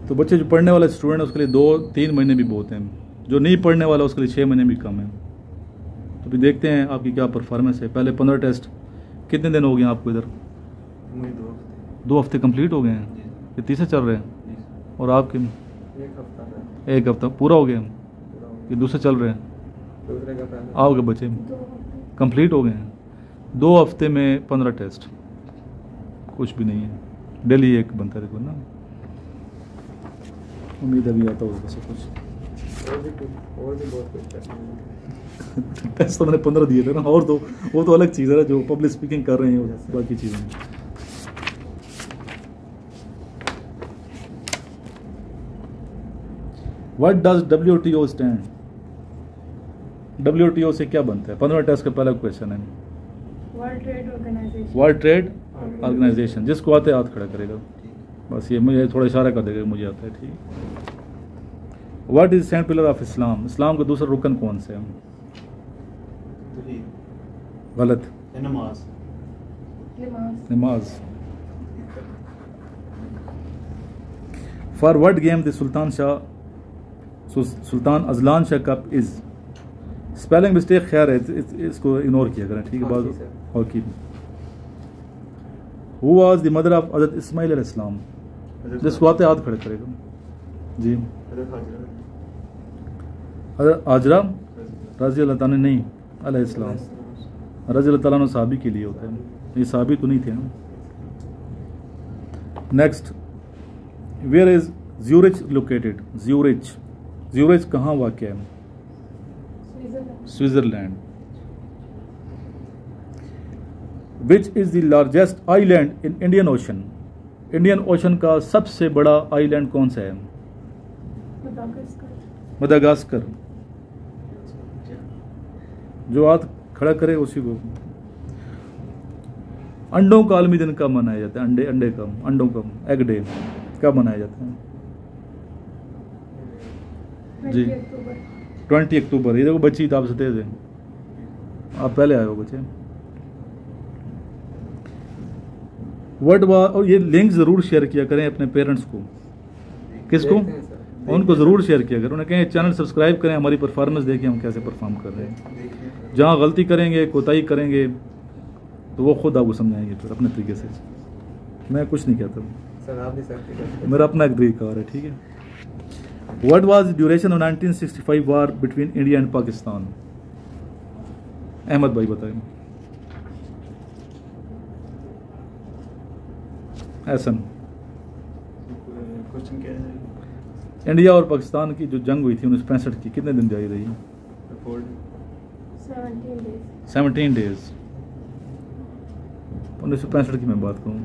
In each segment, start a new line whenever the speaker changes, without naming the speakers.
तो बच्चे जो पढ़ने वाला स्टूडेंट है उसके लिए 2-3 महीने भी बहुत हैं, जो नहीं पढ़ने वाला उसके लिए 6 महीने भी कम है। तो भी देखते हैं आपकी क्या परफॉर्मेंस है। पहले 15 टेस्ट, कितने दिन हो गए आपको इधर? 2 हफ्ते कंप्लीट हो गए हैं, ये तीसरे चल रहे हैं। और आपके 1 हफ्ता पूरा हो गया, ये दूसरे चल रहे हैं। आपके बच्चे कंप्लीट हो गए हैं। 2 हफ्ते में 15 टेस्ट, कुछ भी नहीं है। डेली एक बनता है, देखो ना, उम्मीद अभी आता होगा सब कुछ।
और भी बहुत कुछ
टेस्ट तो मैंने 15 दिए थे ना, और तो वो तो अलग चीज़ है ना, जो पब्लिक स्पीकिंग कर रहे हैं बाकी चीज़ें। What does WTO stand? WTO से क्या बनता है? 15 टेस्ट का पहला क्वेश्चन है। World Trade Organization. जिसको आते हाथ खड़ा करेगा, बस ये मुझे थोड़ा इशारा कर देगा, मुझे आता है, ठीक। What is second pillar of Islam? Islam का दूसरा रुकन कौन सा है? गलत, नमाज। For what game the Sultan Azlan Shah cup is? Spelling mistake खैर है, इसको इग्नोर किया करें, ठीक है। बाद hockey. Who was the mother of हज़रत इस्माइल अलैहिस्सलाम? जिसको आते हाथ खड़े करेगा जी। हज़रत हाजरा रज़ी अल्लाह ताला नहीं अलैहिस्सलाम, रज़ी अल्लाह ताला सहाबी के लिए होता है, ये सहाबी तो नहीं थे ना। Next, where is Zurich located? Zurich कहाँ वाक़ है? Switzerland. Which is the largest island in Indian Ocean? Indian Ocean का सबसे बड़ा आइलैंड कौन सा है? मदागास्कर। जो हाथ खड़ा करे उसी को। अंडों का आलमी दिन कब मनाया जाता है? अंडों का एग डे कब मनाया जाता है जी? 20 अक्टूबर। ये देखो बच्ची आप से तेज है, आप पहले आए हो बच्चे। वर्ड और ये लिंक जरूर शेयर किया करें अपने पेरेंट्स को। किसको? उनको ज़रूर शेयर किया करें। उन्हें कहें चैनल सब्सक्राइब करें, हमारी परफॉर्मेंस देखें हम कैसे परफॉर्म कर रहे हैं। जहाँ गलती करेंगे, कोताही करेंगे, तो वो खुद आपको समझाएंगे फिर अपने तरीके से। मैं कुछ नहीं कहता हूँ, मेरा अपना एक तरीका है, ठीक है। What was the duration of 1965 war between India and Pakistan? Ahmad भाई बताएं। ऐसा इंडिया और पाकिस्तान की जो जंग हुई थी 1965 की, कितने दिन जारी रही? 17 डेज। 1965 की मैं बात करूँ,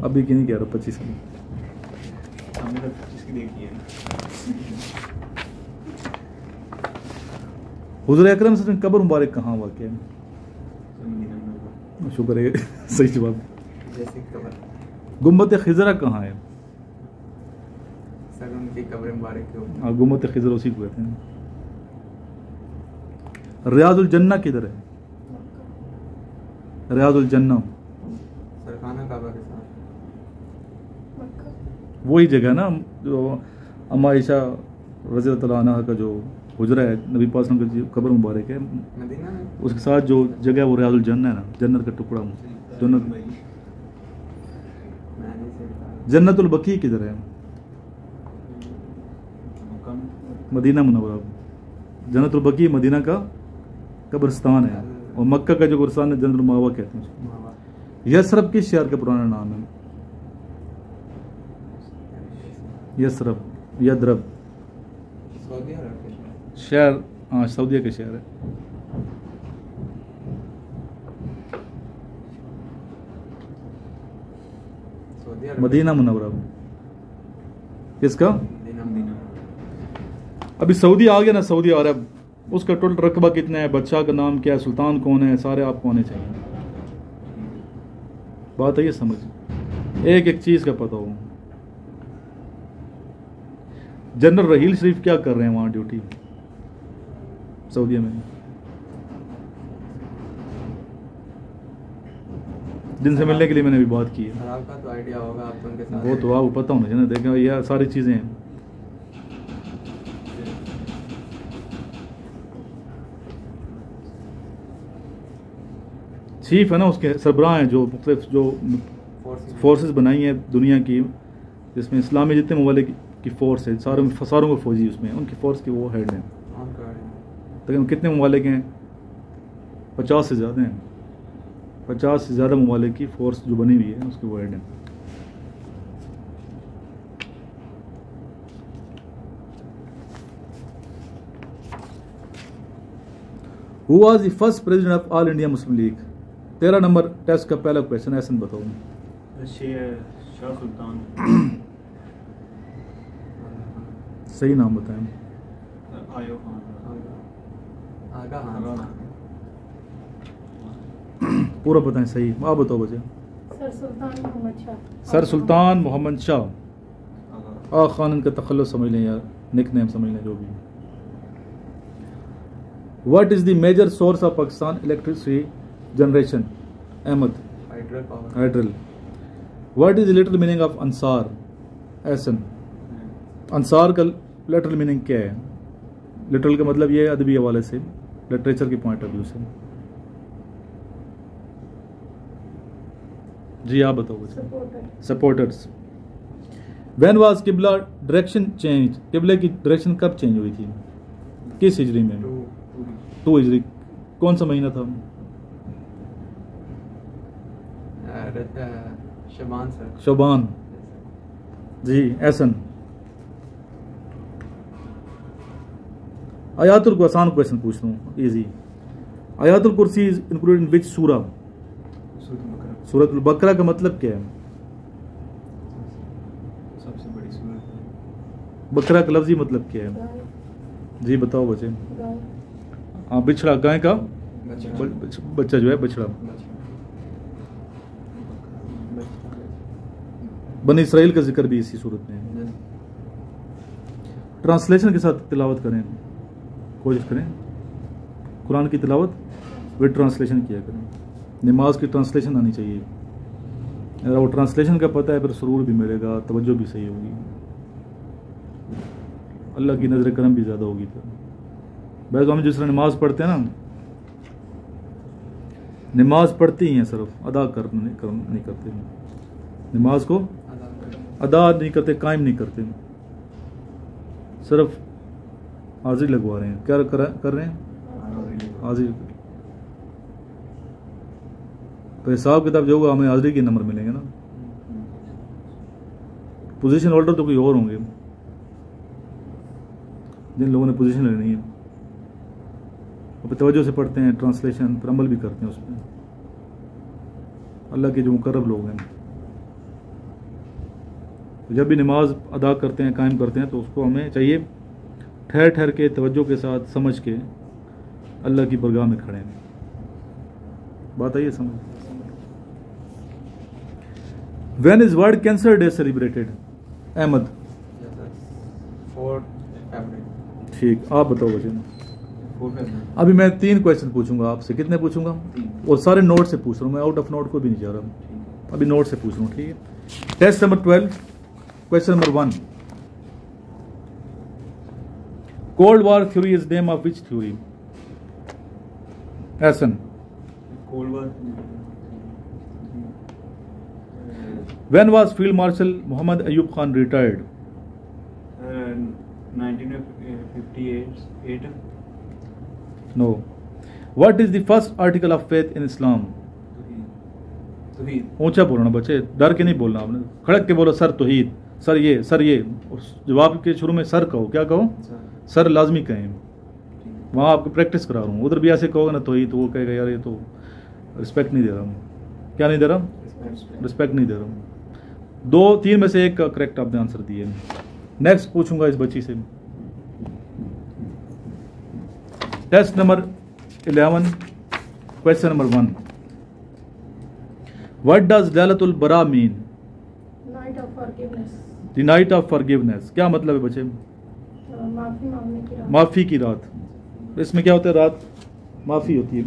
अभी की नहीं कह रहा, 25 की। हुज़ूर अकरम सल्लल्लाहु अलैहि वसल्लम कब्र मुबारक कहाँ वाक़ है? शुक्र है, सही जवाब। गुम्बद खिजरा कहाँ है? हाँ, गुम्बद खिजरा उसी को कहते हैं। रियाजुल जन्ना किधर है? रियाजुल जन्ना वही जगह ना जो अम्मा आयशा रज़ी अल्लाह तआला अन्हा का जो हुजरा है, नबी पाक सल्लल्लाहु अलैहि वसल्लम का कब्र मुबारक है, उसके साथ जो जगह वो रियाजुल जन्ना है ना, जन्नत का टुकड़ा। जन्नतुल बकी किधर है? Medina Munawwara. जन्नतुल बकी मदीना का कब्रिस्तान है, और मक्का का जो कब्रिस्तान है जन्नतुल मावा कहते हैं। यसरब किस शहर का पुराना नाम है? यसरब, यदरब शहर, हाँ सऊदीया का शहर है। मदीना मुनव्वरा किसका? अभी सऊदी आ गया ना, सऊदी अरब, उसका टोटल रकबा कितना है, बादशाह का नाम क्या है, सुल्तान कौन है, सारे आपको आने चाहिए। बात है ये समझ, एक एक चीज का पता हो। जनरल रहील शरीफ क्या कर रहे हैं वहां ड्यूटी सऊदीया में? जिनसे मिलने के लिए मैंने भी बात की है।
सर आपका तो आइडिया होगा, आप तो उनके साथ
वो तो आपको पता होना चाहिए ना, देखें ये सारी चीज़ें हैं। चीफ है ना, उसके सरबराह हैं जो मुख्तलिफ जो फोर्सेस बनाई हैं दुनिया की, जिसमें इस्लामी जितने ममालिक की फ़ोर्स है, सारों में फ़ौजी उसमें, उनकी फ़ोर्स के वो हेड हैं। तकरीबन कितने ममालिक हैं? 50 से ज़्यादा हैं। 50 से ज़्यादा ममालिक की फ़ोर्स जो बनी हुई है उसके वो हेड हैं। Who was the first president of all India Muslim League? 13 number test का पहला क्वेश्चन, ऐसा बताओ।
शाह सुल्तान।
सही नाम बताएं। पूरा बताएं सही। आप बताओ बच्चे।
सर सुल्तान मोहम्मद शाह।
सर सुल्तान मोहम्मद शाह। आगा खान का तखल्लुस समझ लें या निक नेम समझ लें, जो भी। What is the major source of Pakistan electricity generation? Ahmad. Hydel. What is the literal meaning of अंसार? एहसन। अंसार का लिटरल मीनिंग क्या है? लिटरल का मतलब ये है अदबी हवाले से, लिटरेचर के पॉइंट ऑफ व्यू से। जी आप बताओ। सपोर्टर्स। व्हेन वाज किबला डायरेक्शन चेंज? किबले की डायरेक्शन कब चेंज हुई थी? किस हिजरी में? 2 हिजरी। कौन सा महीना था? शबान। जी एहसन। आयातुल को आसान क्वेश्चन पूछ रहा हूँ, इजी। आयातुल कुर्सी इज इंक्लूडेड इन विच सूरा? सूरतुल बकरा का मतलब क्या है?
सबसे बड़ी सूरत।
बकरा का लफ्जी मतलब क्या है? जी बताओ बच्चे। हाँ बिछड़ा, गाय का बच्चा जो है बछड़ा। बनी इसराइल का जिक्र भी इसी सूरत में है। ट्रांसलेशन के साथ तिलावत करें, कोशिश करें कुरान की तिलावत विद ट्रांसलेशन किया करें। नमाज की ट्रांसलेशन आनी चाहिए। अगर वो ट्रांसलेशन का पता है फिर सुरूर भी मिलेगा, तवज्जो भी सही होगी, अल्लाह की नज़र करम भी ज़्यादा होगी। फिर वैसे हम जिस तरह नमाज पढ़ते हैं ना, नमाज पढ़ते ही हैं, सिर्फ अदा नहीं करते। नमाज को अदा नहीं करते, कायम नहीं करते, सिर्फ हाजिरी लगवा रहे हैं। क्या कर रहे हैं? हाजिरी। तो हिसाब किताब जो होगा हमें हाजिरी के नंबर मिलेंगे ना। पोजीशन होल्डर तो कोई और होंगे जिन लोगों ने पोजीशन लेनी है। और तवज्जो से पढ़ते हैं ट्रांसलेशन, फिर अमल भी करते हैं उस पर, अल्लाह के जो मुकर्रब लोग हैं। जब भी नमाज अदा करते हैं, कायम करते हैं, तो उसको हमें चाहिए ठहर ठहर के, तवज्जो के साथ, समझ के अल्लाह की बरगाह में खड़े हैं। बात आई है समझ? When is world cancer day celebrated? Ahmad. ठीक, आप बताओ बच्चे। अभी मैं 3 क्वेश्चन पूछूंगा आपसे। कितने पूछूंगा? और सारे नोट से पूछ रहा हूँ मैं, आउट ऑफ नोट को भी नहीं जा रहा, अभी नोट से पूछ रहा हूँ। ठीक है। Test number 12, question number 1। Cold war theory is name of which theory? Ehsan.
Cold war.
When was field marshal Mohammad Ayub Khan retired?
1958।
No. What is the first article of faith in Islam? ऊंचा बोलना बच्चे, डर के नहीं बोलना आपने, खड़क के बोलो सर तौहीद, सर ये, सर ये। और जवाब के शुरू में सर कहो। क्या कहो? सर लाजमी कहें। वहाँ आपको प्रैक्टिस करा रहा हूँ। उधर भी ऐसे कहोगे ना तौहीद, तो वो कहेगा यार ये तो रिस्पेक्ट नहीं दे रहा हूँ। क्या नहीं दे रहा हूँ? रिस्पेक्ट नहीं दे रहा हूँ। 2-3 में से एक का करेक्ट आपने आंसर दिए। नेक्स्ट पूछूंगा इस बच्ची से। Test number 11, question number 1। What does लैलतुल बरा mean?
Night of forgiveness.
The night of forgiveness. क्या मतलब है बच्चे?
माफी मांगने की रात।
माफी की रात। इसमें क्या होता है? रात माफी होती है।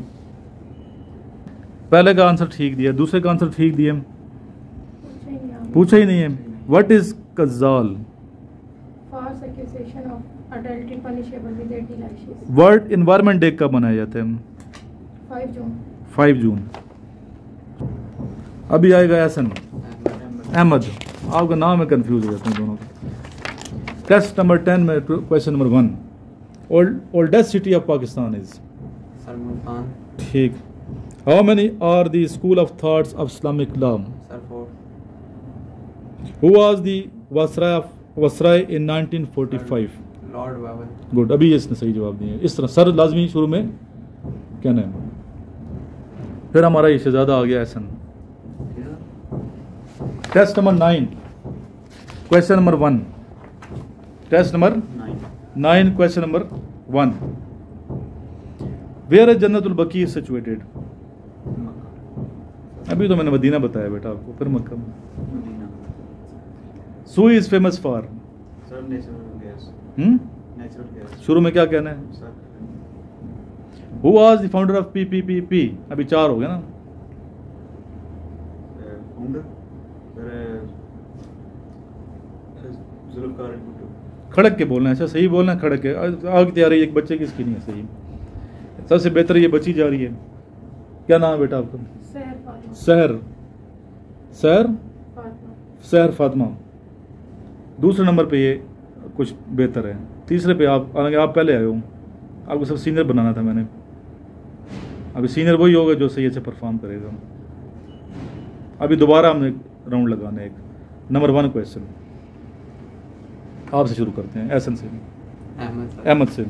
पहले का आंसर ठीक दिया, दूसरे का आंसर ठीक दिया,
पूछा ही नहीं आपने।
पूछा ही नहीं है। व्हाट इज कज़ाल?
False accusation of adultery punishable with 80 lashes.
World environment day कब मनाया जाता है?
5 जून।
5 जून। अभी आएगा एहसन अहमद, आपका नाम है, कंफ्यूज हो जाते हैं दोनों का। टेस्ट नंबर 10 में question number 1, oldest city of Pakistan is?
Sir Multan.
ठीक। How many are the school of thoughts of Islamic law?
Sir 4।
Who was the viceroy in 1945?
Lord Wavell.
Good, अभी इसने सही जवाब दिया। इस तरह सर लाजमी शुरू में कहना है। फिर हमारा ये शहजादा आ गया Ahsan. Test number 9 question number 1। Test number 9 question number 1। Where is Jannatul Baqi situated? अभी तो मैंने मदीना बताया बेटा आपको, फिर मक्का। Sui is famous for?
Sir natural gas. Natural gas.
शुरू में क्या कहना है?
Sir
who was the founder of PPP? अभी 4 हो गया ना।
Founder sir Zulfikar Bhutto.
खड़क के बोलना है, अच्छा सही बोलना है, खड़क के। आग तैयारी एक बच्चे की, इसकी नहीं है सही। सबसे बेहतर ये बची जा रही है। क्या नाम है बेटा आपका?
सहर फातिमा।
सहर, सहर,
फातिमा।
सहर फातिमा। दूसरे नंबर पे ये कुछ बेहतर है। तीसरे पे आप पहले आए हो, आपको सब सीनियर बनाना था मैंने। अभी सीनियर वही होगा जो सही से परफॉर्म करेगा। अभी दोबारा हमने राउंड लगाना है। एक नंबर 1 क्वेश्चन आपसे शुरू करते हैं, एहसन से, अहमद से।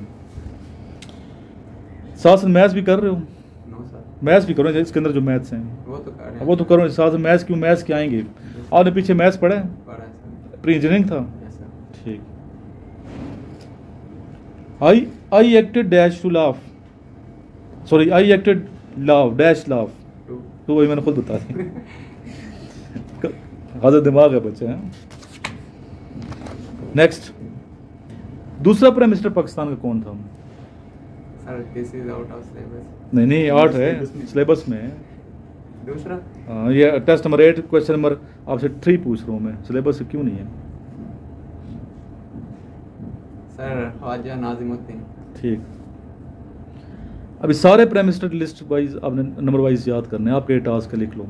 साथ मैथ्स भी कर रहे हो?
No sir.
मैथ्स भी करो, इसके अंदर जो मैथ्स हैं
वो तो कर रहे हैं।
वो तो करो साथ। मैथ्स क्यों, मैथ्स क्या आएंगे? आपने पीछे मैथ्स पढ़ा है?
पढ़ा है सर।
प्री इंजीनियरिंग था?
Yes sir.
ठीक। I acted dash to laugh, sorry I acted love dash laugh.
2।
तो वही मैंने खुद बता दी। हाजिर दिमाग है बच्चे हैं। नेक्स्ट, दूसरा प्राइम मिनिस्टर पाकिस्तान का कौन था?
Sir this is out of syllabus.
नहीं 8 है, सिलेबस में है।
दूसरा
हाँ, ये टेस्ट नंबर 8 क्वेश्चन नंबर आपसे 3 पूछ रहा हूँ मैं, सिलेबस से क्यों नहीं है?
सर ख्वाजा नाजिमुद्दीन।
ठीक। अभी सारे प्राइम मिनिस्टर लिस्ट वाइज आपने नंबर वाइज याद करने हैं। आपके टास्क लिख लो,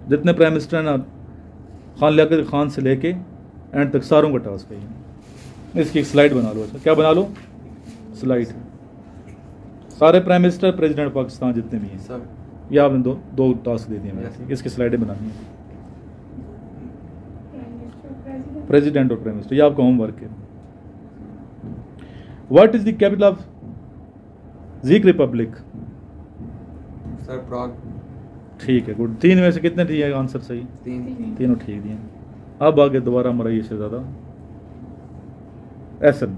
जितने प्राइम मिनिस्टर हैं ना, खान लियाकत खान से लेके एंड तक सारों का टास्क है ये। इसकी एक स्लाइड बना लो। अच्छा क्या बना लो? स्लाइड। सारे प्राइम मिनिस्टर, प्रेसिडेंट पाकिस्तान जितने भी हैं,
सर
ये आपने दो टास्क दे दिए मैंने।
Yes.
इसकी स्लाइडें बनानी है,
प्राइम मिनिस्टर, प्रेसिडेंट।
प्रेसिडेंट और प्राइम मिनिस्टर, ये आपका होमवर्क है। What is the capital of ज़ीक रिपब्लिक?
Sir Prague.
ठीक है, गुड। 3 में से कितने दिए आंसर सही?
3।
तीनों ठीक दिए। अब आगे दोबारा हमारा ये शहजादा एहसन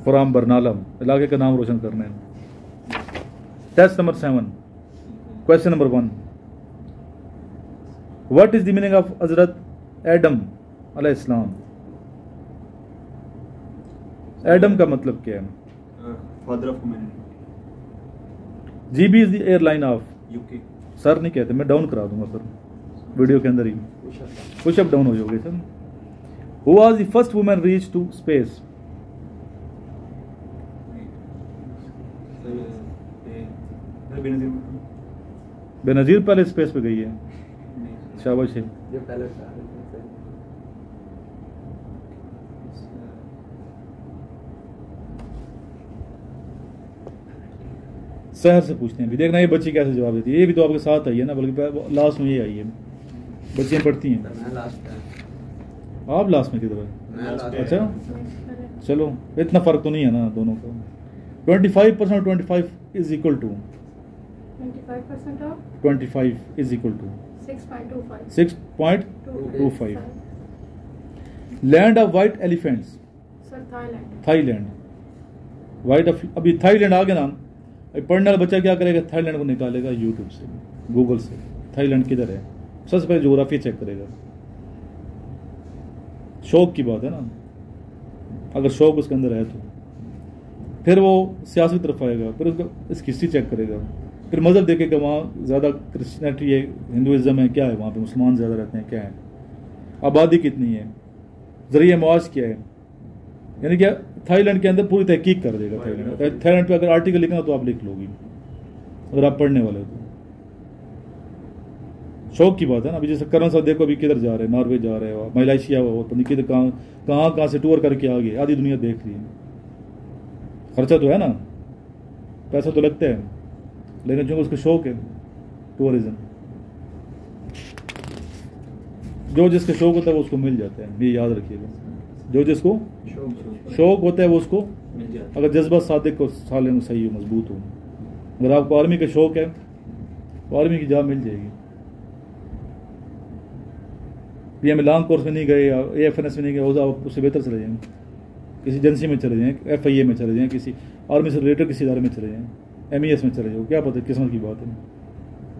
फ्रॉम बरनालम, इलाके का नाम रोशन करना है। Test number 7 question number 1। What is the meaning of हजरत एडम अलैहिस्सलाम? एडम का मतलब क्या है?
Father of humanity.
GB is the airline of?
UK.
Sir नहीं कहते, मैं डाउन करा दूंगा सर वीडियो के अंदर ही। पुशअप डाउन हो जाओगे sir. Who was the first woman reach to space? Benazir पहले स्पेस पे गई है। शाबाश है।
जो पहले बता रहे थे सर।
शहर से पूछते हैं भी, देखना ये बच्ची कैसे जवाब देती है। ये भी तो आपके साथ आई है ना, बल्कि लास्ट में ये आई है। बच्चियाँ पढ़ती हैं।
मैं लास्ट है।
आप लास्ट में किधर है?
मैं लास्ट।
अच्छा चलो, इतना फ़र्क तो नहीं है ना दोनों का। 25% और 25 is equal to
25% of
25 is equal to
6.25.
6.25। Land of white elephants?
Sir Thailand.
Thailand. White of, अभी थाईलैंड आ गया नाम। अभी पढ़ने वाला बच्चा क्या करेगा? थाईलैंड को निकालेगा यूट्यूब से, गूगल से, थाईलैंड किधर है, सबसे पहले ज्योग्राफी चेक करेगा। शौक की बात है ना, अगर शौक उसके अंदर है तो फिर वो सियासी तरफ आएगा, फिर उसका इसकी हिस्ट्री चेक करेगा, फिर मज़हब देखेगा वहाँ ज़्यादा क्रिश्चियनिटी है, हिंदुज़म है, क्या है वहाँ पे, मुसलमान ज़्यादा रहते हैं, क्या है, आबादी कितनी है, ज़रिए मुआश क्या है। यानी क्या थाईलैंड के अंदर पूरी तहकीक कर देगा। थाईलैंड पे अगर आर्टिकल लिखना तो आप लिख लोगी अगर आप पढ़ने वाले हो तो। शौक की बात है ना। अभी जैसे करण साहब देखो अभी किधर जा रहे हैं, नॉर्वे जा रहे हो, मलेशिया हो, पता नहीं किधर कहाँ से टूर करके आ गए, आधी दुनिया देख रही है। खर्चा तो है ना, पैसा तो लगता है, लेकिन जो उसका शौक है टूरिज्म, जो जिसका शौक होता है वो उसको मिल जाता है, ये याद रखिएगा। जो जिसको शौक होता है वो उसको, अगर जज्बा सादिक को साले में सही हो, मजबूत हो। अगर आपको आर्मी का शौक है तो आर्मी की जॉब मिल जाएगी। पीएम लॉन्ग कोर्स में नहीं गए, एएफएनएस में नहीं गए, आप उससे बेहतर चले जाएंगे, किसी एजेंसी में चले जाएं, एफआईए में चले जाएं, किसी आर्मी से रिलेटेड किसी इदारे में चले जाएं, एमईएस में चले जाओ, क्या पता किस्मत की बात है।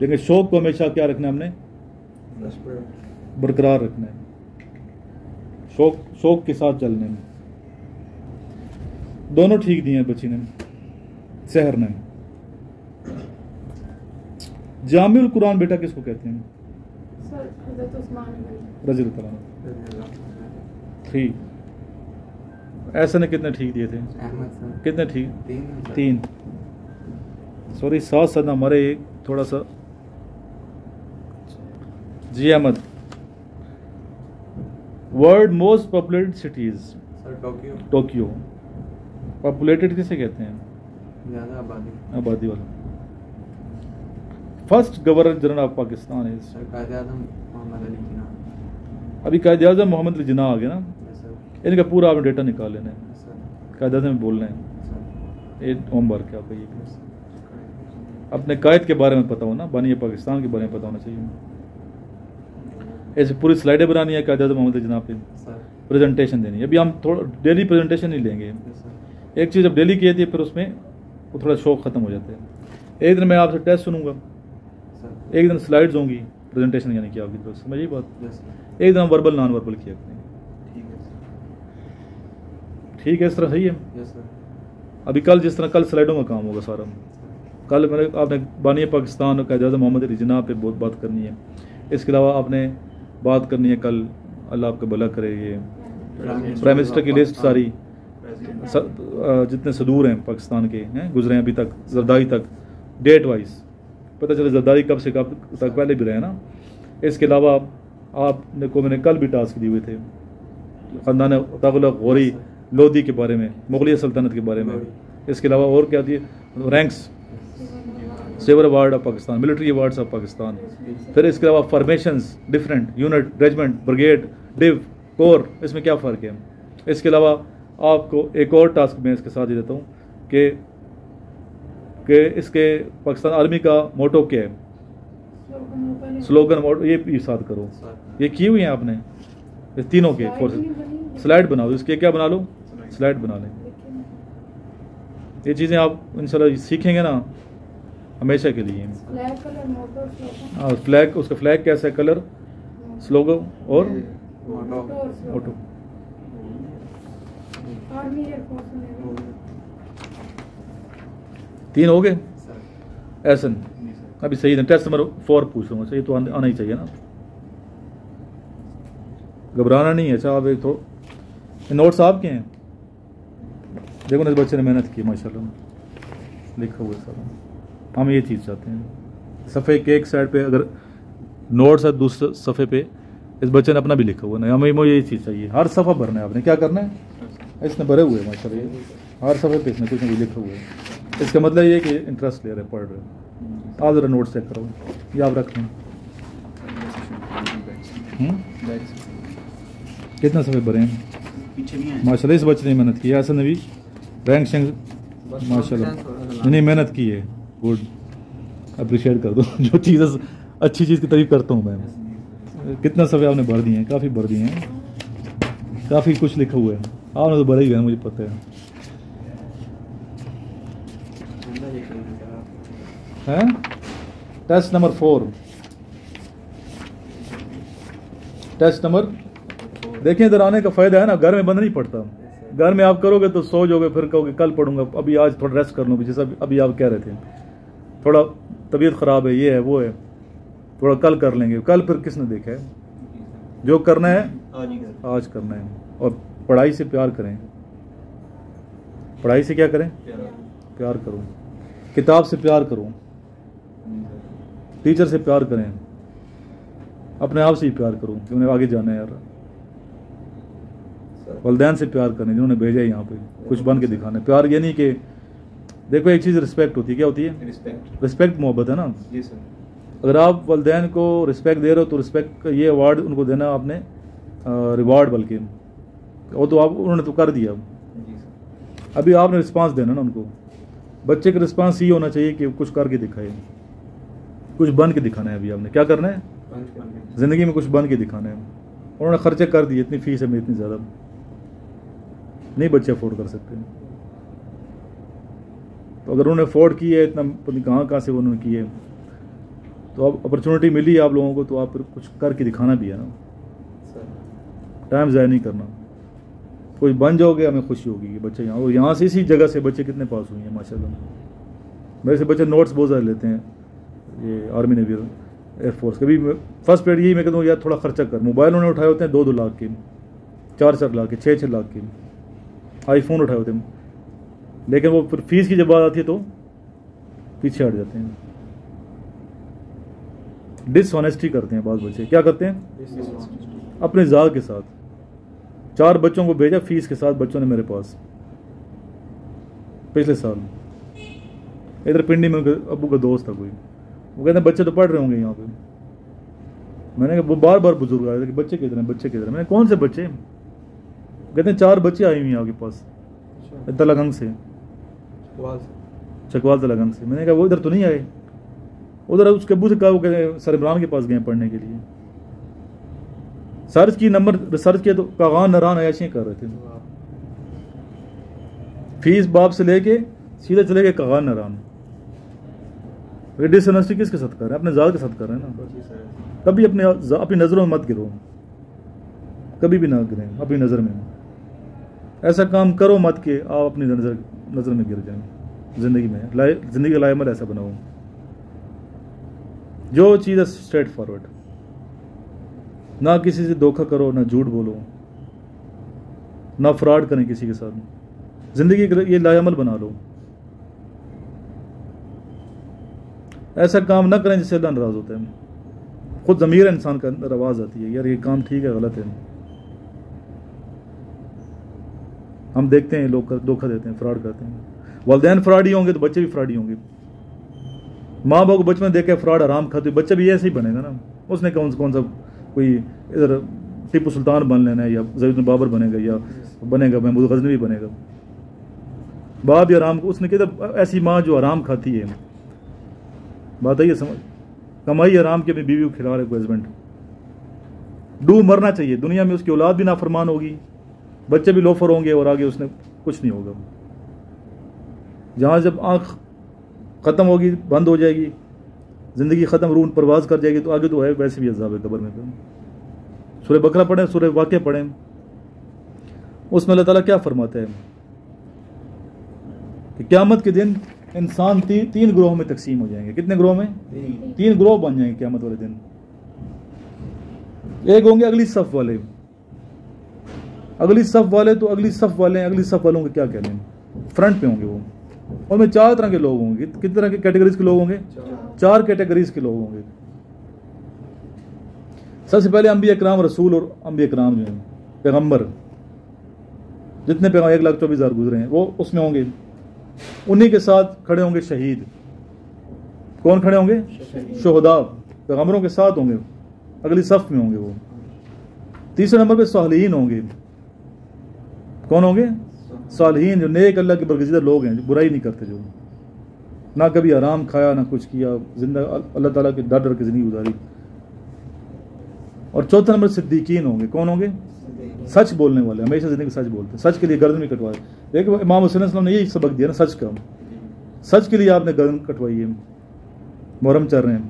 लेकिन शौक को हमेशा क्या रखना है, हमने बरकरार रखना है, शौक के साथ चलने में। दोनों ठीक दिए हैं बच्ची ने, सहर ने। जामिउल कुरान बेटा किसको कहते हैं? रज़ी अल्लाह तआला अन्हु। 3 ऐसे ने कितने ठीक दिए थे? कितने ठीक? 3। सॉरी 7 सदना हमारे एक थोड़ा सा। जी Ahmed, world most populated cities? Tokyo. Populated किसे कहते हैं?
ज़्यादा
आबादी वाला। First governor general of Pakistan है
कायद-ए-आज़म मोहम्मद अली जिन्ना।
अभी कायद-ए-आज़म मोहम्मद अली जिन्ना आ गया ना, इनका पूरा आपने डेटा निकाल लेना है, कायद-ए-आज़म में बोलना है। ये होमवर्क है आपका। ये अपने कायद के बारे में पता होना, बानी पाकिस्तान के बारे में पता होना चाहिए। ऐसे पूरी स्लाइडें बनानी है कायद-ए-आज़म मोहम्मद अली जिन्ना पे, प्रेजेंटेशन देनी है। अभी हम थोड़ा डेली प्रेजेंटेशन नहीं लेंगे। एक चीज़ अब डेली की जाती है फिर उसमें वो थोड़ा शौक ख़त्म हो जाता है। एक दिन मैं आपसे टेस्ट सुनूंगा, एक दिन स्लाइड्स होंगी, प्रेजेंटेशन यानी कि आपकी तरफ से, समझ ये बात। एक दिन हम वर्बल नॉन वर्बल किया करेंगे, ठीक है? इस तरह सही है। अभी कल जिस तरह कल स्लाइडों में काम होगा सारा। कल मैंने आपने बानी पाकिस्तान और कायद-ए-आज़म मोहम्मद अली जिन्ना पे बहुत बात करनी है। इसके अलावा आपने बात करनी है कल, अल्लाह आपका भला करे, ये प्राइम मिनिस्टर की लिस्ट सारी जितने सदूर हैं पाकिस्तान के हैं गुजरे हैं अभी तक, जरदारी तक, डेट वाइज पता चले जरदारी कब से कब तक पहले भी रहे ना। इसके अलावा आपने को मैंने कल भी टास्क दिए हुए थे ख़ानदान तुगलक गौरी लोधी के बारे में, मुगलिया सल्तनत के बारे में। इसके अलावा और क्या दिए, ranks, civil award of Pakistan, military awards of Pakistan. फिर इसके अलावा formations, different unit, regiment, brigade, div, corps, इसमें क्या फ़र्क है। इसके अलावा आपको एक और टास्क मैं इसके साथ ही देता हूँ कि इसके पाकिस्तान आर्मी का मोटो क्या है, स्लोगन, मोटो, ये साथ करो। ये किए हुए हैं आपने इस तीनों के फोर्सेस। स्लाइड बनाओ, इसके क्या बना लो, स्लाइड बना लें। ये चीज़ें आप इंशाल्लाह सीखेंगे ना हमेशा के लिए। हाँ, फ्लैग, उसका फ्लैग कैसा है, कलर, स्लोगन और मोटो। तीन हो गए। ऐसन अभी सही है। टेस्ट नंबर 4 पूछूंगा, सही तो आना ही चाहिए ना, घबराना नहीं है। अच्छा आप एक तो नोट्स आपके हैं, देखो ना इस बच्चे ने मेहनत की माशाल्लाह, लिखा हुआ है सारा। हम ये चीज़ चाहते हैं, सफ़े के एक साइड पे अगर नोट्स है, दूसरे सफ़े पे इस बच्चे ने अपना भी लिखा हुआ है। हमें ये चीज़ चाहिए, हर सफ़ा भरना है आपने। क्या करना है, इसने भरे हुए माशाल्लाह, हर सफ़े पे इसने कुछ ना कुछ लिखा हुआ है। इसका मतलब ये है कि इंटरेस्ट ले रहे, पढ़ रहे। आप ज़रा नोट्स चेक करो, ये आप रख लें। कितना सफ़े भरे हैं माशाल्लाह, इस बच्चे ने मेहनत की है। ऐसा नबी रैंक शैंक माशाल्लाह नहीं मेहनत की है, गुड, अप्रिशिएट कर दो। जो चीज़ अच्छी चीज़ की तारीफ करता हूँ मैं। कितना सफ़े आपने भर दिए हैं, काफ़ी भर दिए हैं, काफ़ी कुछ लिखा हुआ है। आपने तो भरा ही है, मुझे पता है। टेस्ट नंबर 4, टेस्ट नंबर देखिए। इधर आने का फ़ायदा है ना, घर में बंद नहीं पड़ता। घर में आप करोगे तो सो जाओगे, फिर कहोगे कल पढ़ूंगा, अभी आज थोड़ा रेस्ट कर लूँ। जैसा अभी आप कह रहे थे, थोड़ा तबीयत ख़राब है, ये है वो है, थोड़ा कल कर लेंगे। कल फिर किसने देखा है? जो करना है आज करना है। और पढ़ाई से प्यार करें। पढ़ाई से क्या करें? प्यार करो। किताब से प्यार करो, टीचर से प्यार करें, अपने आप से ही प्यार करो कि उन्हें आगे जाना है यार। वालिदैन से प्यार करें जिन्होंने भेजा है यहाँ पे कुछ बन के दिखाना है। प्यार ये नहीं कि देखो एक चीज़ रिस्पेक्ट होती है, क्या होती है? रिस्पेक्ट मोहब्बत है ना।
जी सर।
अगर आप वालिदैन को रिस्पेक्ट दे रहे हो तो रिस्पेक्ट का ये अवार्ड उनको देना आपने, रिवार्ड बल्कि, वो तो आप उन्होंने तो कर दिया,
जी सर।
अभी आपने रिस्पांस देना ना उनको। बच्चे का रिस्पांस ये होना चाहिए कि कुछ करके दिखाए, कुछ बन के दिखाना है। अभी आपने क्या करना है? ज़िंदगी में कुछ बन के दिखाना है। उन्होंने खर्चे कर दिए, इतनी फीस है मेरी, इतनी ज़्यादा नहीं बच्चे अफोर्ड कर सकते। तो अगर उन्होंने अफोर्ड की है इतना, कहाँ से उन्होंने की है, तो अब अपॉर्चुनिटी मिली है आप लोगों को, तो आप फिर कुछ करके दिखाना भी है ना। टाइम ज़ाया नहीं करना। कोई बन जाओगे, हमें खुशी होगी कि बच्चे यहाँ, और यहाँ से इसी जगह से बच्चे कितने पास हुए हैं माशाल्लाह। मेरे से बच्चे नोट्स बहुत ज़्यादा लेते हैं, ये आर्मी नेवी एयरफोर्स। कभी फर्स्ट पीरियड यही मैं कहता हूँ यार थोड़ा खर्चा कर। मोबाइल उन्होंने उठाए होते हैं 2-2 लाख के, 4-4 लाख के, 6-6 लाख के आईफोन उठाए होते हैं, लेकिन वो फिर फीस की जब बात आती है तो पीछे हट जाते हैं। डिसऑनेस्टी करते हैं बात बच्चे। क्या करते हैं? अपने ज़ात के साथ। 4 बच्चों को भेजा फीस के साथ, बच्चों ने मेरे पास पिछले साल। इधर पिंडी में अबू का दोस्त था कोई, वो कहते हैं बच्चे तो पढ़ रहे होंगे यहाँ पे। मैंने कहा, वो बार बार बुजुर्ग आए थे कि बच्चे किधर हैं, बच्चे किधर हैं। मैंने कौन से बच्चे? कहते हैं 4 बच्चे आए हुए हैं आपके पास तलगंग से, चकवाल तलगंग से। मैंने कहा वो इधर तो नहीं आए, उधर उसके अब्बू से कहा, वो कहते सर इमरान के पास गए पढ़ने के लिए। सर्च की, नंबर रिसर्च किया तो कागान नरान अयाशियाँ कर रहे थे। फीस बाप से लेके सीधे चले गए कागान नरान। डिसऑनेस्टी किसके साथ कर रहे हैं? अपने ज़ात के साथ कर रहे हैं ना। कभी अपनी नज़रों में मत गिरो, कभी भी ना गिरें अपनी नज़र में। ऐसा काम करो मत कि आप अपनी नज़र में गिर जाएं। ज़िंदगी में ज़िंदगी का लायमल ऐसा बनाओ, जो चीज़ है स्ट्रेट फॉरवर्ड। ना किसी से धोखा करो, ना झूठ बोलो, ना फ्रॉड करें किसी के साथ। ज़िंदगी ये लायमल बना लो। ऐसा काम ना करें जिससे अल्लाह नाराज़ होता है। खुद ज़मीर इंसान का अंदर आवाज़ आती है, यार ये काम ठीक है गलत है। हम देखते हैं लोग धोखा देते हैं, फ्रॉड करते हैं। वालिदैन फ्रॉड ही होंगे तो बच्चे भी फ्रॉड ही होंगे। माँ बाप को बचपन में देखे फ्रॉड आराम खाते, बच्चा भी ऐसे ही बनेगा ना। उसने कौन सा कोई इधर टीपू सुल्तान बन लेना है, या ज़ैनुद्दीन बाबर बनेगा, या बनेगा महमूद गज़नवी बनेगा। बाप भी आराम, उसने किधर ऐसी माँ जो आराम खाती है। बात है समझ, कमाई आराम की, अपनी बीवी को खिला रहे कोई हस्बैंड। डूब मरना चाहिए दुनिया में, उसकी औलाद भी नाफरमान होगी, बच्चे भी लोफर होंगे, और आगे उसने कुछ नहीं होगा। जहाँ जब आँख ख़त्म होगी, बंद हो जाएगी, ज़िंदगी ख़त्म, रूह परवाज़ कर जाएगी, तो आगे तो है वैसे भी अज़ाब है कब्र में। सूरह बकरा पढ़ें, सूरह वाक़िया पढ़ें, उसमें अल्लाह ताला क्या फरमाता है कि क़यामत के दिन इंसान 3 ग्रोह में तकसीम हो जाएंगे। कितने ग्रोह में? 3 ग्रोह बन जाएंगे क़यामत वाले दिन। एक होंगे अगली सफ़ वाले, अगली सफ़ वाले तो अगली सफ़ वाले, अगली सफ़ वालों के क्या कहने, फ्रंट पे होंगे वो। उनमें 4 तरह के लोग होंगे। कितने तरह के कैटेगरीज के लोग होंगे? 4 कैटेगरीज के लोग होंगे। सबसे पहले अंबिया इकराम, रसूल और अंबिया इकराम जो हैं पैगम्बर, जितने पैगम्बर 1,24,000 गुजरे हैं वो उसमें होंगे। उन्हीं के साथ खड़े होंगे शहीद। कौन खड़े होंगे? शुहदा, पैगम्बरों के साथ होंगे, अगली सफ़ में होंगे वो। तीसरे नंबर पे सालिहीन होंगे। कौन होंगे? सालिहीन, जो नेक अल्लाह के बरगज़ीदा लोग हैं, जो बुराई नहीं करते, जो ना कभी आराम खाया ना कुछ किया, जिंदा अल्लाह ताला के डर की ज़िंदगी गुजारी। और चौथा नंबर सिद्दीकीन होंगे। कौन होंगे? सच बोलने वाले, हमेशा ज़िंदगी सच बोलते हैं, सच के लिए गर्दन भी कटवाए। देखिए इमाम हुसैन सल्लल्लाहु अलैहि वसल्लम ने यही सबक दिया ना, सच का। सच के लिए आपने गर्दन कटवाई है, मुहर्रम चल रहे हैं।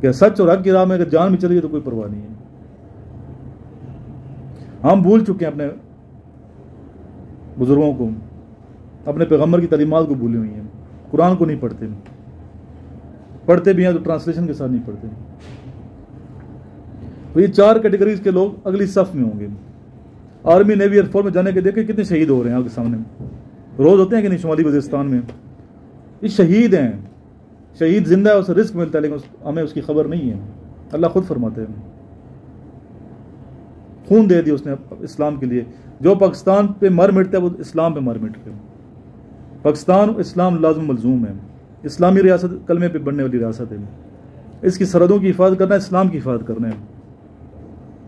क्या सच और हक की राह में अगर जान भी चली तो कोई परवाह नहीं है। हम भूल चुके हैं अपने बुजुर्गों को, अपने पैगम्बर की तालीमात को भूली हुई हैं, कुरान को नहीं पढ़ते। पढ़ते भी हैं तो ट्रांसलेशन के साथ नहीं पढ़ते। तो ये 4 कैटेगरीज के लोग अगली सफ में होंगे। आर्मी, नेवी, एयरफोर्स में जाने के देखे कितने शहीद हो रहे हैं आपके सामने, रोज होते हैं कि नहीं शुमाली वजीरिस्तान में। ये शहीद हैं, शहीद जिंदा है, उसे रिस्क मिलता है, लेकिन हमें उसकी खबर नहीं है। अल्लाह खुद फरमाते हैं खून दे दिया उसने इस्लाम के लिए। जो पाकिस्तान पे मर मिटता है वो इस्लाम पे मर मिटते हैं। पाकिस्तान इस्लाम लाज़िम मलजूम है, इस्लामी रियासत कलमे पे बनने वाली रियासत है। इसकी सरहदों की हिफाजत करना इस्लाम की हिफाजत करना है,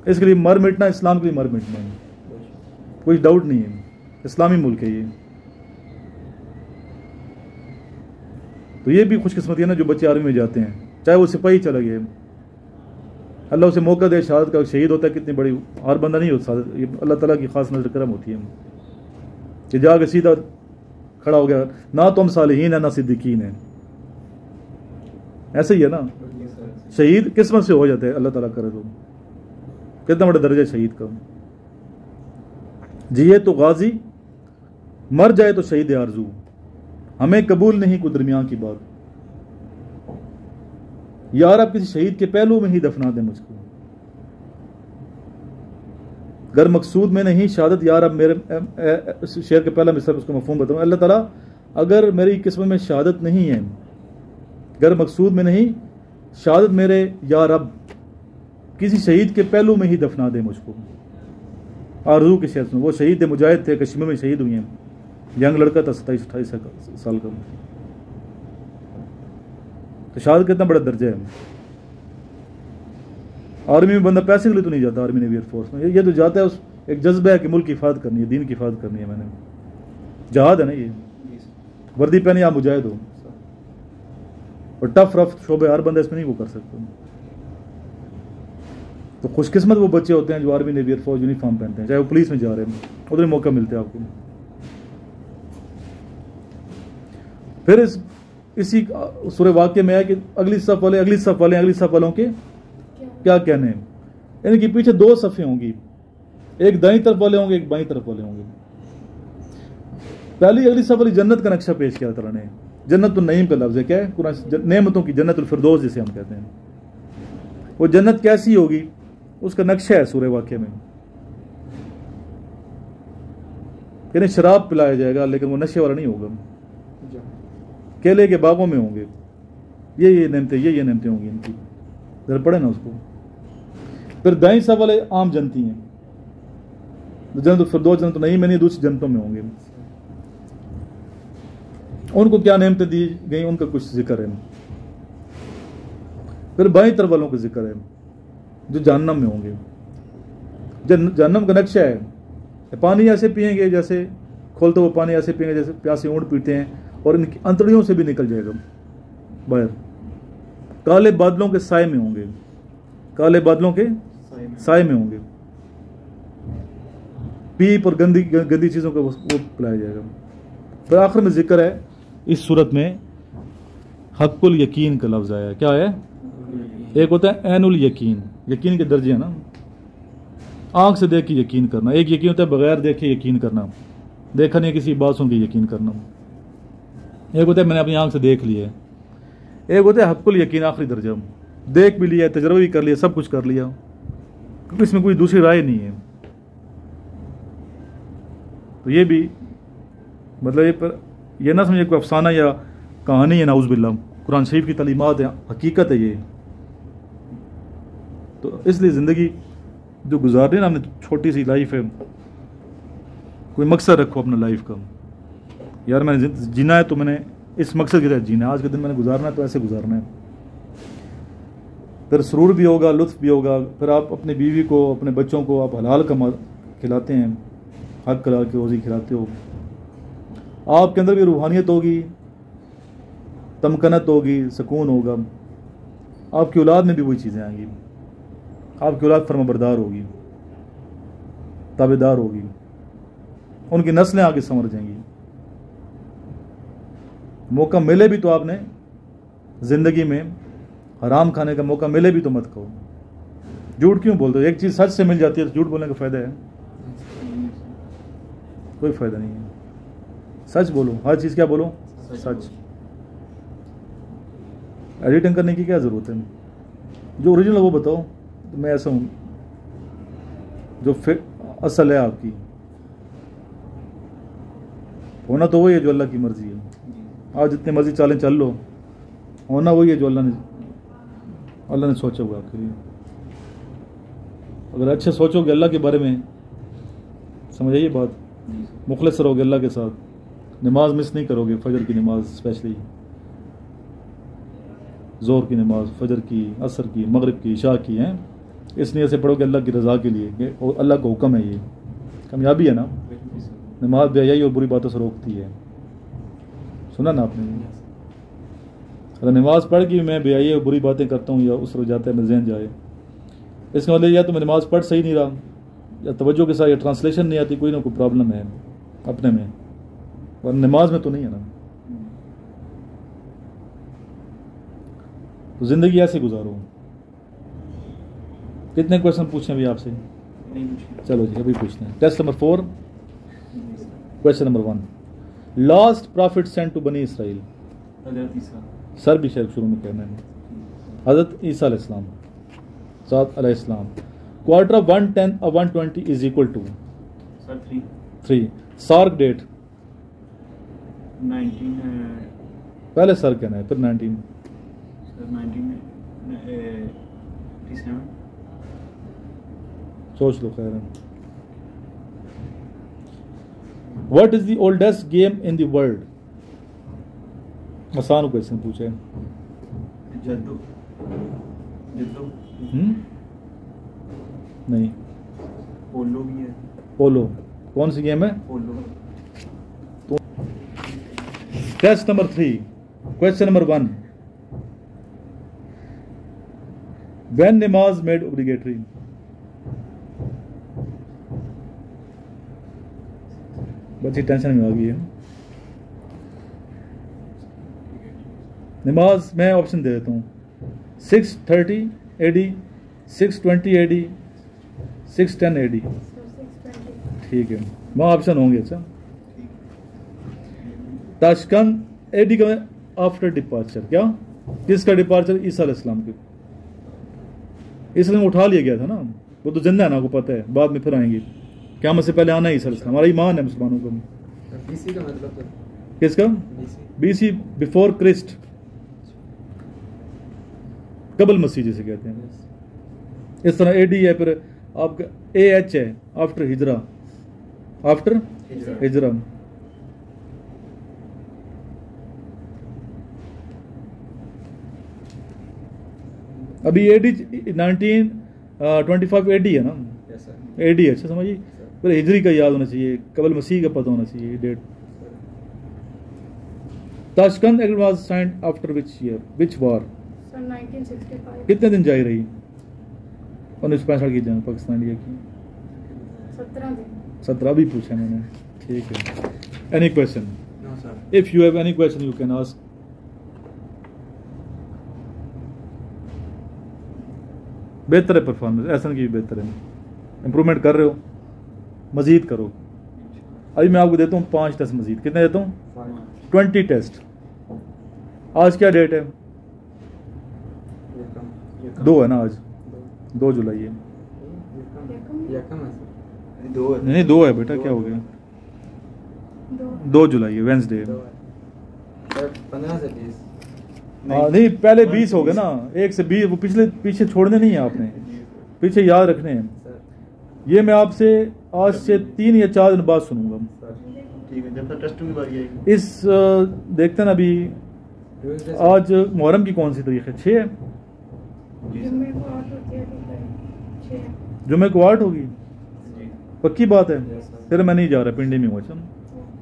इसके लिए मर मिटना इस्लाम के लिए मर मिटना है, कोई डाउट नहीं है। इस्लामी मुल्क है ये। तो ये भी खुशकिस्मती है ना जो बच्चे आर्मी में जाते हैं, चाहे वो सिपाही चला गया, अल्लाह उसे मौका दे, शहादत का शहीद होता है, कितनी बड़ी, हर बंदा नहीं होता, ये अल्लाह ताला की खास नजर करम होती है कि जाके सीधा खड़ा हो गया, ना तो हम सालिहीन है ना सिद्दीकीन है, ऐसे ही है ना। शहीद किस्मत से हो जाते हैं, अल्लाह ताला करे तो। कितना बड़ा दर्जा शहीद का। जिए तो गाजी, मर जाए तो शहीद आरजू, हमें कबूल नहीं कोई दरमियान की बात। यार आप किसी शहीद के पहलू में ही दफना दे मुझको, गर मकसूद में नहीं शहादत। यार अब मेरे शेर के पहला मिसर उसको मफहूम बताऊं। अल्लाह ताला अगर मेरी किस्मत में शहादत नहीं है, गर मकसूद में नहीं शहादत मेरे, यार अब किसी शहीद के पहलू में ही दफना दे मुझको। आरजू के शेर में, वो शहीद मुजाहिद थे, कश्मीर में शहीद हुए हैं, यंग लड़का था 27-28 साल का। तो शहादत कितना बड़ा दर्जा है। आर्मी में बंदा पैसे के लिए तो नहीं जाता, आर्मी नेवी एयरफोर्स में ये तो जाता है उस एक जज्बा है कि मुल्क की हिफाजत करनी है, दीन की हिफाजत करनी है। मैंने जहाद है ना ये, वर्दी पहनी आप मुजाहिद हो, और टफ रफ शोबे हर बंदा इसमें नहीं वो कर सकता। तो खुशकिस्मत वो बच्चे होते हैं जो आर्मी नेवी एयरफोर्स यूनिफॉर्म पहनते हैं, चाहे वो पुलिस में जा रहे हैं, उधर मौका मिलते हैं आपको। फिर इसी सूरह वाक़िया में है कि अगली सफ वालों के क्या कहने हैं। इनके पीछे 2 सफ़ें होंगी, एक दाईं तरफ वाले होंगे, एक बाईं तरफ वाले होंगे। पहली अगली सफ वाली जन्नत का नक्शा पेश किया तआला ने। जन्नत तो नईम का लफ्ज़ है, क्या है कुरान, नेमतों की जन्नत, फिरदौस जिसे हम कहते हैं। वो जन्नत कैसी होगी उसका नक्शा है सूरह वाक़िया में। यानी शराब पिलाया जाएगा लेकिन वो नशे वाला नहीं होगा, केले के बागों में होंगे, ये नेमतें होंगी इनकी। जरा पढ़े ना उसको। फिर दाईं सब वाले आम जनती हैं, जन्नत फिरदौस जन्नत नहीं में नहीं, दूसरी जन्नतों में होंगे। उनको क्या नेमतें दी गई उनका कुछ जिक्र है। फिर बाईं तरफ वालों का जिक्र है जो जहन्नम में होंगे। जहन्नम का नक्शा है, पानी ऐसे पिएंगे जैसे, खोलते हुए पानी ऐसे पिएंगे जैसे प्यासे ऊँट पीते हैं, और इनकी अंतड़ियों से भी निकल जाएगा बाहर। काले बादलों के साए में होंगे, काले बादलों के साए में होंगे। पीप और गंदी चीज़ों का वो पिलाया जाएगा। फिर आखिर में जिक्र है इस सूरत में हक्कुल यकीन का लफ्ज़ आया। क्या है? एक होता है ऐनुल यकीन, यकीन के दर्जे हैं ना, आंख से देख के यकीन करना। एक यकीन होता है बगैर देखे यकीन करना, देखा नहीं किसी बात सुन के यकीन करना। एक होता है मैंने अपनी आंख से देख लिया है। एक होता है हक्कुल यकीन, आखिरी दर्जा, देख भी लिया, तजर्बा भी कर लिया, सब कुछ कर लिया, क्योंकि इसमें कोई दूसरी राय नहीं है। तो ये भी मतलब ये ना समझे कोई अफसाना या कहानी है, नाउज़ बिल्लाह, कुरान शरीफ की तालीमात है, हकीकत है ये। तो इसलिए ज़िंदगी जो गुजारनी है ना हमने, छोटी सी लाइफ है, कोई मकसद रखो अपना लाइफ का। यार मैंने जीना है तो मैंने इस मकसद के तहत जीना है, आज के दिन मैंने गुजारना है तो ऐसे गुजारना है। फिर सुरूर भी होगा, लुत्फ भी होगा। फिर आप अपनी बीवी को, अपने बच्चों को आप हलाल कमा खिलाते हैं, हक कला की रोज़ी खिलाते हो। आपके अंदर भी रूहानियत होगी, तमकनत होगी, सुकून होगा। आपकी औलाद में भी वही चीज़ें आएंगी। आपकी औलाद फर्माबरदार होगी, ताबेदार होगी, उनकी नस्लें आगे संवर जाएंगी। मौका मिले भी तो आपने ज़िंदगी में हराम खाने का मौका मिले भी तो मत खाओ। झूठ क्यों बोलते हो? एक चीज़ सच से मिल जाती है तो झूठ बोलने का फ़ायदा है? कोई फ़ायदा नहीं है। सच बोलो, हर चीज़ क्या बोलो? सच। एडिटिंग करने की क्या ज़रूरत है? जो ओरिजिनल वो बताओ। तो मैं ऐसा हूँ जो असल है आपकी, होना तो वही है जो अल्लाह की मर्ज़ी है। आप जितने मर्ज़ी चालें चल लो, होना वही है जो अल्लाह ने सोचा हुआ आपके लिए। अगर अच्छे सोचोगे अल्लाह के बारे में, समझ आइए बात, मुखलिस रहोगे अल्लाह के साथ, नमाज मिस नहीं करोगे, फजर की नमाज स्पेशली, ज़ोहर की नमाज, फजर की, असर की, मगरिब की, इशा की, हैं इस नीयत से पढ़ोगे अल्लाह की रज़ा के लिए, और अल्लाह का हुक्म है। ये कामयाबी है ना। नमाज बेहयाई और बुरी बातों से रोकती है। सुना ना आपने? अगर नमाज पढ़ के मैं बेहयाई और बुरी बातें करता हूँ या उस रुक जाता है, मैं जहन जाए, इसका मतलब या तो मैं नमाज पढ़ सही नहीं रहा, या तवज्जो के साथ या ट्रांसलेशन नहीं आती, कोई ना कोई प्रॉब्लम है अपने में, और नमाज में तो नहीं है ना। तो ज़िंदगी ऐसे गुजारो। कितने क्वेश्चन पूछे अभी आपसे? चलो जी अभी पूछते हैं। Test number 4, question number 1, last prophet sent to बनी इसराइल। सर भी शेर शुरू में कहना है। हज़रत ईसा अलैहिस्सलाम, सात अलैहिस्सलाम। क्वार्टर ऑफ 110 और 120 is equal to 3। SAARC date
19
पहले सर कहना है फिर 19।
1987।
सोच लो खैर। What is the oldest game in the world? आसान क्वेश्चन पूछे।
जद्दू
नहीं,
पोलो भी है।
पोलो कौन सी गेम है?
Polo.
Test number 3, question number 1, when नमाज मेड ऑब्लिगेटरी? बच्ची टेंशन में आ गई है। नमाज मैं ऑप्शन दे देता हूँ, 630 AD, 620 AD, 610 AD। ठीक है, वहाँ ऑप्शन होंगे। अच्छा, ताशकंद AD का आफ्टर डिपार्चर, क्या किसका डिपार्चर? ईसा अलैहिस्सलाम के। इसलिए उठा लिया गया था ना, वो तो जिंदा है ना, आपको पता है, बाद में फिर आएंगे, क़यामत से पहले आना है ईसा अलैहिस्सलाम। हमारा ईमान है मुसलमानों का।
बीसी का मतलब तो
किसका? BC बिफोर क्रिस्ट, कबल मसीह जिसे कहते हैं। इस तरह AD है, फिर आपका AH है आफ्टर हिजरा, आफ्टर हिजरा। अभी AD 1925 AD है ना? AD है। अच्छा समझिए, फिर हिजरी का याद होना चाहिए, कबल मसीह का पता होना चाहिए date. Tashkent agreement was signed after which year, which war?
1965।
कितने दिन जारी रही 1965 की जंग पाकिस्तान इंडिया की?
17 दिन।
17 भी पूछा मैंने। ठीक है, any question?
No sir.
If you have any question you can ask. बेहतर है परफॉर्मेंस, ऐसा नहीं कि बेहतर है, इंप्रूवमेंट कर रहे हो, मजीद करो। अभी मैं आपको देता हूँ 5 टेस्ट मजीद। कितने देता हूँ? 20 टेस्ट। आज क्या डेट है? 2 है ना आज, 2 जुलाई है। नहीं 2 है बेटा, क्या हो गया? 2 जुलाई है, वेंसडे है।
15 से 20।
नहीं पहले 20 हो गए ना, 1 से 20, वो पीछे छोड़ने नहीं है आपने, पीछे याद रखने हैं। ये मैं आपसे आज से 3 या 4 दिन बाद सुनूंगा।
ठीक है, जब तक टेस्ट की बारी आएगी।
इस देखते ना अभी आज मुहर्रम की कौन सी तारीख है? 6 है।
जुम्मे को 8 होती है, 6।
जुम्मे को 8 होगी, पक्की बात है। फिर मैं नहीं जा रहा, पिंडी में हूँ। अच्छा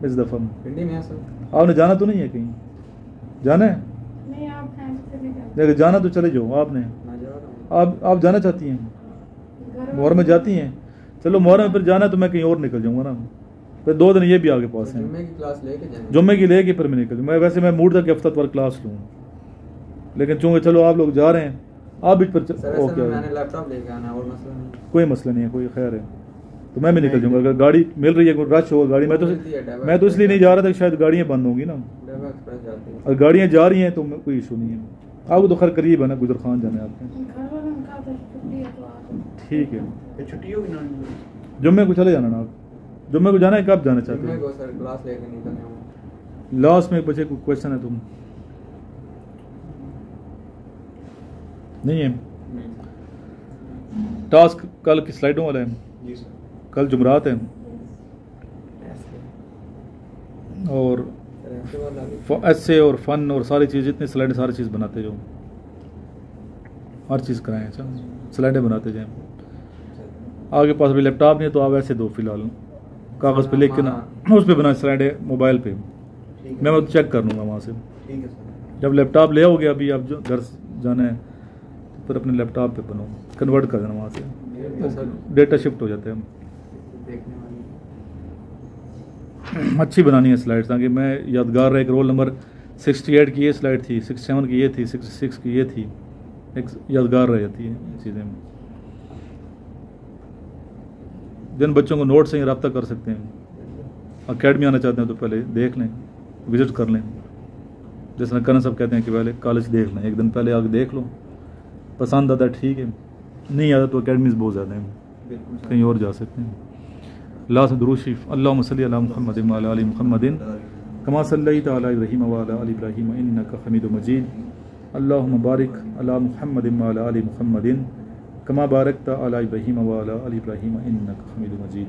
इस दफ़ा
पिंडी में है सर।
आपने जाना तो नहीं है कहीं? जाना है?
नहीं, आप हैं तो चले जाओ।
देखो जाना तो चले जाओ। आपने
मैं जा रहा हूँ।
आप जाना चाहती हैं?
घर
मुहर्रम में जाती हैं? चलो मुहर्रम में फिर जाना तो मैं कहीं और निकल जाऊँगा ना, फिर 2 दिन ये भी आगे पास हैं।
जुम्मे की क्लास लेके जाएंगे।
जुम्मे की लेके फिर मैं निकल, मैं वैसे मैं मूड था कि हफ्तावार क्लास लूँ, लेकिन चूँकि चलो आप लोग जा रहे हैं, आप भी फिर
सर ऐसे
ओके,
में मैंने लैपटॉप लेके आना और मसला नहीं।
कोई मसला नहीं है, कोई खैर है, तो मैं भी निकल जाऊँगा। अगर गाड़ी मिल रही है, कोई रश होगा गाड़ी, मैं तो इसलिए नहीं जा रहा था कि शायद गाड़ियाँ बंद होंगी ना।
डेवा एक्सप्रेस जाती है।
अगर गाड़ियाँ जा रही हैं तो कोई इशू नहीं है। आपको तो खैर करीब है ना, गुजर खान जाना है आपने।
घर वालों ने कहा था छुट्टी है तो आ जाओ।
ठीक है,
ये छुट्टी होगी ना?
जुम्मे को चले जाना ना आप। जुम्मे को जाना है, कब जाना चाहते
मैं
हो?
को सर क्लास लेके निकलने हूँ।
लास्ट में बचे कोई क्वेश्चन है तुम नहीं है? टास्क कल की स्लाइडों वाला है,
जी सर।
कल जुमरात है
ऐसे
और
सर ऐसे वाला भी
ऐसे और फन और सारी चीज़, जितनी स्लाइड सारी चीज़ बनाते जाओ, हर चीज़ कराएं। अच्छा, स्लाइडें बनाते जाएं। आगे पास भी लैपटॉप नहीं है तो आप ऐसे दो फिलहाल, कागज़ पे लिख के ना उस पर बनाए स्लाइडें मोबाइल पे,
ठीक
मैं
है।
वो चेक कर लूँगा वहाँ से।
ठीक है सर।
जब लैपटॉप ले आओगे अभी आप जो घर जाना है तो फिर अपने लैपटॉप पे बनो, कन्वर्ट कर देना वहाँ से, डेटा शिफ्ट हो जाता है।
देखने वाली
अच्छी बनानी है स्लाइड्स ताकि मैं यादगार रहे। एक रोल नंबर 68 की ये स्लाइड थी, 67 की ये थी, 66 की ये थी, एक यादगार रह जाती है चीज़ें। जिन बच्चों को नोट से ही रब्ता कर सकते हैं, अकेडमी आना चाहते हैं तो पहले देख लें, विज़िट कर लें। जिस तरह करण साहब कहते हैं कि पहले कॉलेज देख लें, एक दिन पहले आके देख लो, पसंद आता ठीक है, नहीं आता तो अकेडमीज़ बहुत ज़्यादा हैं,
बिल्कुल सर।
कहीं और जा सकते हैं। ला से दुरूद शरीफ, अल्लाहुम्मा सल्ली अला मुहम्मद व अला आलि मुहम्मदिन कमा सल्लैता अला इब्राहीम व अला आलि इब्राहीम इन्नका हमीदुम मजीद। अल्लाहुम्मा बारिक अला मुहम्मद व अला आलि मुहम्मदिन कमा बारकता अला इब्राहीम व अला आलि इब्राहीम इन्नका हमीदुम मजीद।